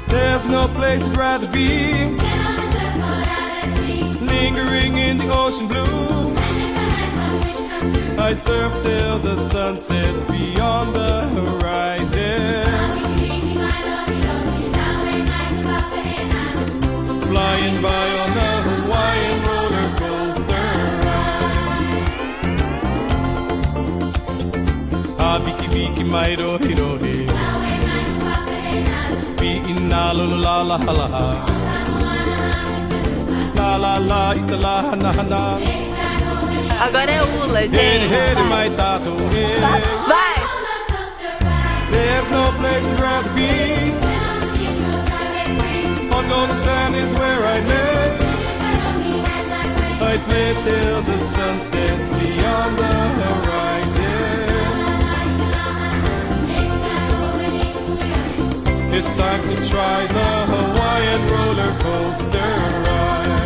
There's no place I'd rather be, lingering in the ocean blue. I'd surf till the sun sets beyond the horizon, flying by on a Hawaiian roller coaster ride. Biki biki mai rohi rohi, Ina lulu la la la la la la la ita la hana hana. Agora é Ula, gente. Vai! There's no place I'd rather be. On golden sand is where I lay. I'd play till the sun sets beyond the horizon. It's time to try the Hawaiian roller coaster ride.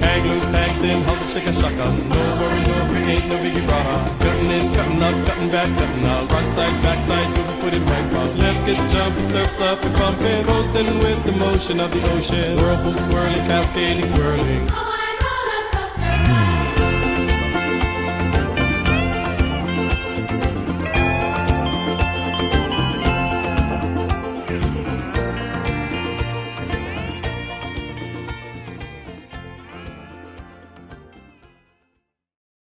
Hang loose, hang thin, how's it shake shaka? No worry, no fear, ain't no biggie brother. Cutting in, cutting up, cutting back, cutting out. Right side, back side, moving foot in right cross. Let's get jumping, surfs up and pumping, coasting with the motion of the ocean. Whirlpool swirling, cascading, twirling.